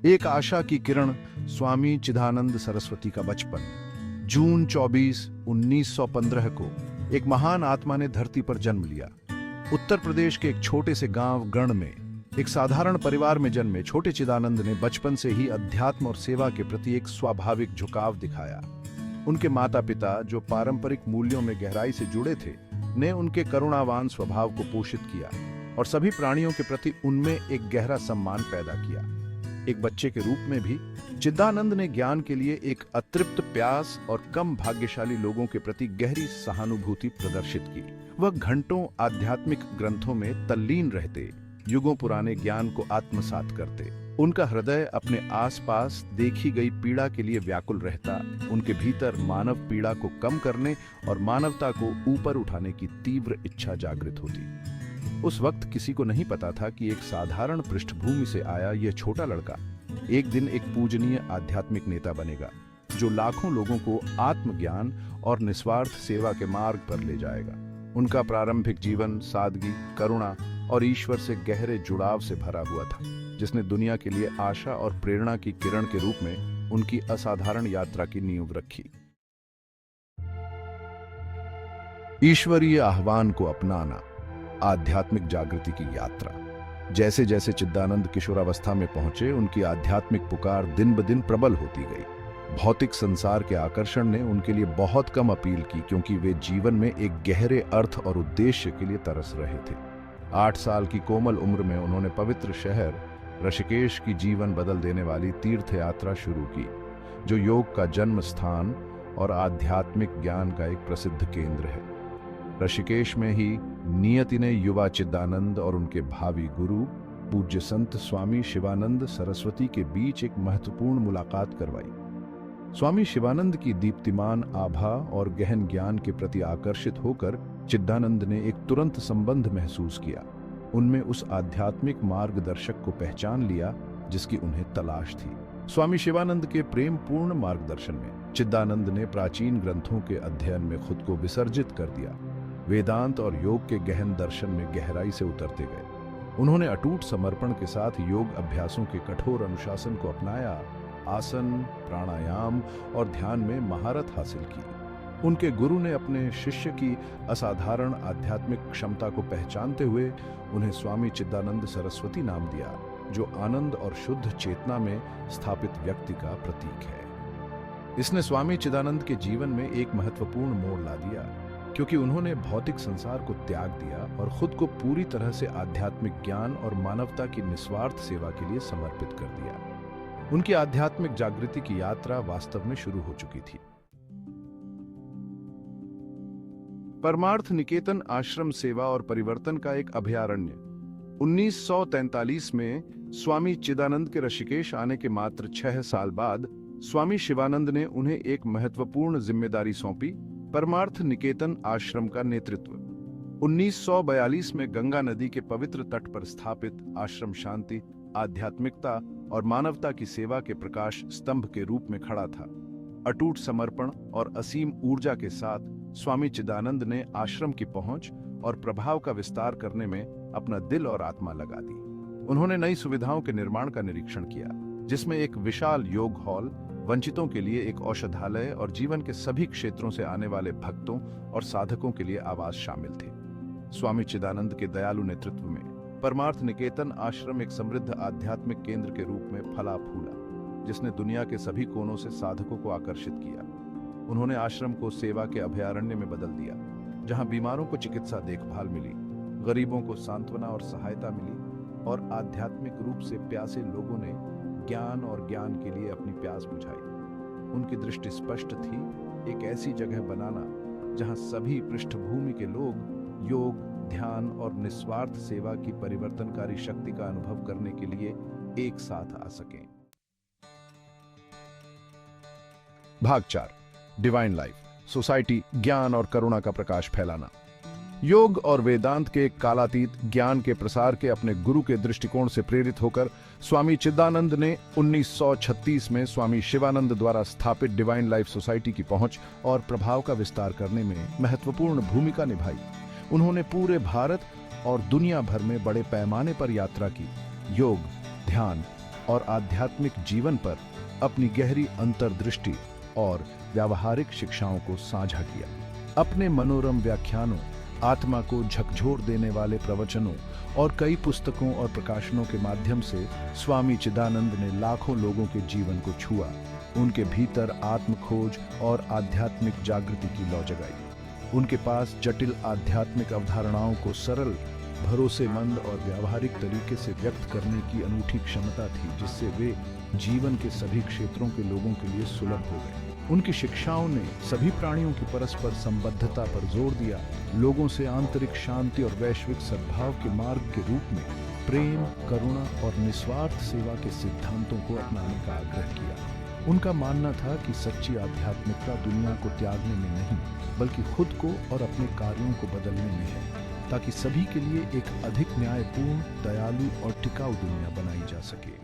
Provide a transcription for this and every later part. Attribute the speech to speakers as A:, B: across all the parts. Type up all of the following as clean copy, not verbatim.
A: एक आशा की किरण, स्वामी चिदानंद सरस्वती का बचपन। जून 24, 1915 को एक महान आत्मा ने धरती पर जन्म लिया। उत्तर प्रदेश के एक छोटे से गांव गण में एक साधारण परिवार में जन्मे छोटे चिदानंद ने बचपन से ही अध्यात्म और सेवा के प्रति एक स्वाभाविक झुकाव दिखाया। उनके माता पिता, जो पारंपरिक मूल्यों में गहराई से जुड़े थे, ने उनके करुणावान स्वभाव को पोषित किया और सभी प्राणियों के प्रति उनमें एक गहरा सम्मान पैदा किया। एक बच्चे के रूप में भी चिदानंद ने ज्ञान के लिए एक अतृप्त प्यास और कम भाग्यशाली लोगों के प्रति गहरी सहानुभूति प्रदर्शित की। वह घंटों आध्यात्मिक ग्रंथों में तल्लीन रहते, युगों पुराने ज्ञान को आत्मसात करते। उनका हृदय अपने आसपास देखी गई पीड़ा के लिए व्याकुल रहता। उनके भीतर मानव पीड़ा को कम करने और मानवता को ऊपर उठाने की तीव्र इच्छा जागृत होती। उस वक्त किसी को नहीं पता था कि एक साधारण पृष्ठभूमि से आया यह छोटा लड़का एक दिन एक पूजनीय आध्यात्मिक नेता बनेगा, जो लाखों लोगों को आत्मज्ञान और निस्वार्थ सेवा के मार्ग पर ले जाएगा। उनका प्रारंभिक जीवन सादगी, करुणा और ईश्वर से गहरे जुड़ाव से भरा हुआ था, जिसने दुनिया के लिए आशा और प्रेरणा की किरण के रूप में उनकी असाधारण यात्रा की नींव रखी। ईश्वरीय आह्वान को अपनाना, आध्यात्मिक जागृति की यात्रा। जैसे जैसे चिदानंद किशोरावस्था में पहुंचे, उनकी आध्यात्मिक पुकार दिन ब दिन प्रबल होती गई। भौतिक संसार के आकर्षण ने उनके लिए बहुत कम अपील की, क्योंकि वे जीवन में एक गहरे अर्थ और उद्देश्य के लिए तरस रहे थे। 8 साल की कोमल उम्र में उन्होंने पवित्र शहर ऋषिकेश की जीवन बदल देने वाली तीर्थ यात्रा शुरू की, जो योग का जन्म स्थान और आध्यात्मिक ज्ञान का एक प्रसिद्ध केंद्र है। ऋषिकेश में ही नियति ने युवा चिदानंद और उनके भावी गुरु पूज्य संत स्वामी शिवानंद सरस्वती के बीच एक महत्वपूर्ण मुलाकात करवाई। स्वामी शिवानंद की दीप्तिमान आभा और गहन ज्ञान के प्रति आकर्षित होकर चिदानंद ने एक तुरंत संबंध महसूस किया। उनमें उस आध्यात्मिक मार्गदर्शक को पहचान लिया जिसकी उन्हें तलाश थी। स्वामी शिवानंद के प्रेम पूर्ण मार्गदर्शन में चिदानंद ने प्राचीन ग्रंथों के अध्ययन में खुद को विसर्जित कर दिया। वेदांत और योग के गहन दर्शन में गहराई से उतरते गए। उन्होंने अटूट समर्पण के साथ योग अभ्यासों के कठोर अनुशासन को अपनाया, आसन, प्राणायाम और ध्यान में महारत हासिल की। उनके गुरु ने अपने शिष्य की असाधारण आध्यात्मिक क्षमता को पहचानते हुए उन्हें स्वामी चिदानंद सरस्वती नाम दिया, जो आनंद और शुद्ध चेतना में स्थापित व्यक्ति का प्रतीक है। इसने स्वामी चिदानंद के जीवन में एक महत्वपूर्ण मोड़ ला दिया, क्योंकि उन्होंने भौतिक संसार को त्याग दिया और खुद को पूरी तरह से आध्यात्मिक ज्ञान और मानवता की निस्वार्थ सेवा के लिए समर्पित कर दिया। उनकी आध्यात्मिक जागृति की यात्रा वास्तव में शुरू हो चुकी थी। परमार्थ निकेतन आश्रम सेवा और परिवर्तन का एक अभयारण्य। 1943 में स्वामी चिदानंद के ऋषिकेश आने के मात्र 6 साल बाद स्वामी शिवानंद ने उन्हें एक महत्वपूर्ण जिम्मेदारी सौंपी, परमार्थ निकेतन आश्रम का नेतृत्व। 1942 में गंगा नदी के पवित्र तट पर स्थापित आश्रम शांति, आध्यात्मिकता और मानवता की सेवा के प्रकाश स्तंभ के रूप में खड़ा था। अटूट समर्पण और असीम ऊर्जा के साथ स्वामी चिदानंद ने आश्रम की पहुंच और प्रभाव का विस्तार करने में अपना दिल और आत्मा लगा दी। उन्होंने नई सुविधाओं के निर्माण का निरीक्षण किया, जिसमें एक विशाल योग हॉल, वंचितों के लिए एक औषधालय और जीवन के सभी क्षेत्रों से आने वाले भक्तों और साधकों के लिए आवास शामिल थे। स्वामी चिदानंद के दयालु नेतृत्व में परमार्थ निकेतन आश्रम एक समृद्ध आध्यात्मिक केंद्र के रूप में फला फूला, जिसने दुनिया के सभी कोनों से साधकों को आकर्षित किया। उन्होंने आश्रम को सेवा के अभयारण्य में बदल दिया, जहां बीमारों को चिकित्सा देखभाल मिली, गरीबों को सांत्वना और सहायता मिली और आध्यात्मिक रूप से प्यासे लोगों ने ज्ञान और ज्ञान के लिए अपनी प्यास बुझाई। उनकी दृष्टि स्पष्ट थी, एक ऐसी जगह बनाना जहां सभी पृष्ठभूमि के लोग योग, ध्यान और निस्वार्थ सेवा की परिवर्तनकारी शक्ति का अनुभव करने के लिए एक साथ आ सकें। भाग 4, डिवाइन लाइफ सोसाइटी, ज्ञान और करुणा का प्रकाश फैलाना। योग और वेदांत के कालातीत ज्ञान के प्रसार के अपने गुरु के दृष्टिकोण से प्रेरित होकर स्वामी चिदानंद ने 1936 में स्वामी शिवानंद द्वारा स्थापित डिवाइन लाइफ सोसाइटी की पहुंच और प्रभाव का विस्तार करने में महत्वपूर्ण भूमिका निभाई। उन्होंने पूरे भारत और दुनिया भर में बड़े पैमाने पर यात्रा की, योग, ध्यान और आध्यात्मिक जीवन पर अपनी गहरी अंतर्दृष्टि और व्यावहारिक शिक्षाओं को साझा किया। अपने मनोरम व्याख्यानों, आत्मा को झकझोर देने वाले प्रवचनों और कई पुस्तकों और प्रकाशनों के माध्यम से स्वामी चिदानंद ने लाखों लोगों के जीवन को छुआ, उनके भीतर आत्मखोज और आध्यात्मिक जागृति की लौ जगाई। उनके पास जटिल आध्यात्मिक अवधारणाओं को सरल, भरोसेमंद और व्यावहारिक तरीके से व्यक्त करने की अनूठी क्षमता थी, जिससे वे जीवन के सभी क्षेत्रों के लोगों के लिए सुलभ हो गए। उनकी शिक्षाओं ने सभी प्राणियों की परस्पर संबद्धता पर जोर दिया, लोगों से आंतरिक शांति और वैश्विक सद्भाव के मार्ग के रूप में प्रेम, करुणा और निस्वार्थ सेवा के सिद्धांतों को अपनाने का आग्रह किया। उनका मानना था कि सच्ची आध्यात्मिकता दुनिया को त्यागने में नहीं, बल्कि खुद को और अपने कार्यों को बदलने में है, ताकि सभी के लिए एक अधिक न्यायपूर्ण, दयालु और टिकाऊ दुनिया बनाई जा सके।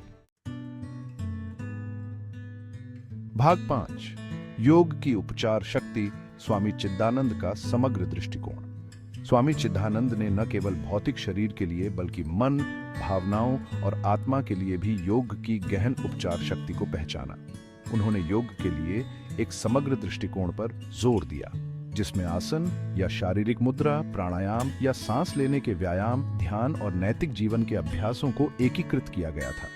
A: भाग 5, योग की उपचार शक्ति, स्वामी चिदानंद का समग्र दृष्टिकोण। स्वामी चिदानंद ने न केवल भौतिक शरीर के लिए बल्कि मन, भावनाओं और आत्मा के लिए भी योग की गहन उपचार शक्ति को पहचाना। उन्होंने योग के लिए एक समग्र दृष्टिकोण पर जोर दिया, जिसमें आसन या शारीरिक मुद्रा, प्राणायाम या सांस लेने के व्यायाम, ध्यान और नैतिक जीवन के अभ्यासों को एकीकृत किया गया था।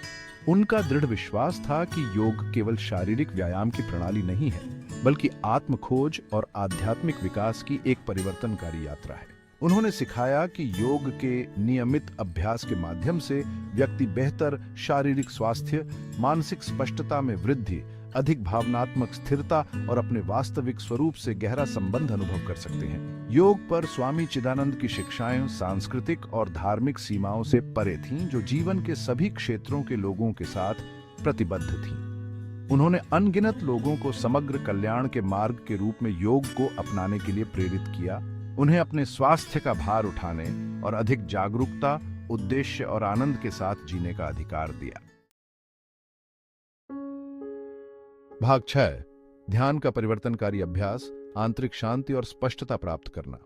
A: उनका दृढ़ विश्वास था कि योग केवल शारीरिक व्यायाम की प्रणाली नहीं है, बल्कि आत्मखोज और आध्यात्मिक विकास की एक परिवर्तनकारी यात्रा है। उन्होंने सिखाया कि योग के नियमित अभ्यास के माध्यम से व्यक्ति बेहतर शारीरिक स्वास्थ्य, मानसिक स्पष्टता में वृद्धि, अधिक भावनात्मक स्थिरता और अपने वास्तविक स्वरूप से गहरा संबंध अनुभव कर सकते हैं। योग पर स्वामी चिदानंद की शिक्षाएं सांस्कृतिक और धार्मिक सीमाओं से परे थीं, जो जीवन के सभी क्षेत्रों के लोगों के साथ प्रतिबद्ध थीं। उन्होंने अनगिनत लोगों को समग्र कल्याण के मार्ग के रूप में योग को अपनाने के लिए प्रेरित किया, उन्हें अपने स्वास्थ्य का भार उठाने और अधिक जागरूकता, उद्देश्य और आनंद के साथ जीने का अधिकार दिया। भाग 6, ध्यान का परिवर्तनकारी अभ्यास, आंतरिक शांति और स्पष्टता प्राप्त करना।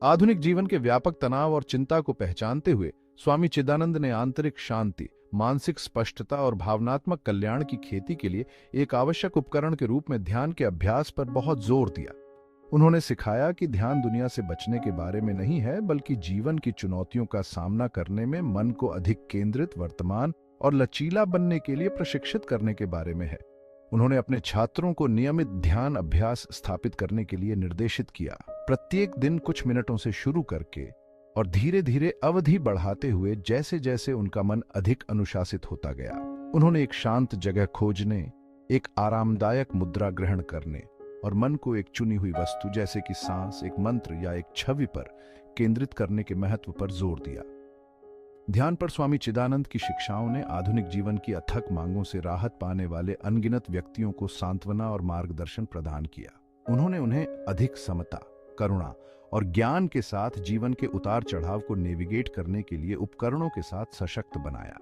A: आधुनिक जीवन के व्यापक तनाव और चिंता को पहचानते हुए स्वामी चिदानंद ने आंतरिक शांति, मानसिक स्पष्टता और भावनात्मक कल्याण की खेती के लिए एक आवश्यक उपकरण के रूप में ध्यान के अभ्यास पर बहुत जोर दिया। उन्होंने सिखाया कि ध्यान दुनिया से बचने के बारे में नहीं है, बल्कि जीवन की चुनौतियों का सामना करने में मन को अधिक केंद्रित, वर्तमान और लचीला बनने के लिए प्रशिक्षित करने के बारे में है। उन्होंने अपने छात्रों को नियमित ध्यान अभ्यास स्थापित करने के लिए निर्देशित किया, प्रत्येक दिन कुछ मिनटों से शुरू करके और धीरे धीरे अवधि बढ़ाते हुए जैसे जैसे उनका मन अधिक अनुशासित होता गया। उन्होंने एक शांत जगह खोजने, एक आरामदायक मुद्रा ग्रहण करने और मन को एक चुनी हुई वस्तु जैसे कि सांस, एक मंत्र या एक छवि पर केंद्रित करने के महत्व पर जोर दिया। ध्यान पर स्वामी चिदानंद की शिक्षाओं ने आधुनिक जीवन की अथक मांगों से राहत पाने वाले अनगिनत व्यक्तियों को सांत्वना और मार्गदर्शन प्रदान किया। उन्होंने उन्हें अधिक समता, करुणा और ज्ञान के साथ जीवन के उतार चढ़ाव को नेविगेट करने के लिए उपकरणों के साथ सशक्त बनाया।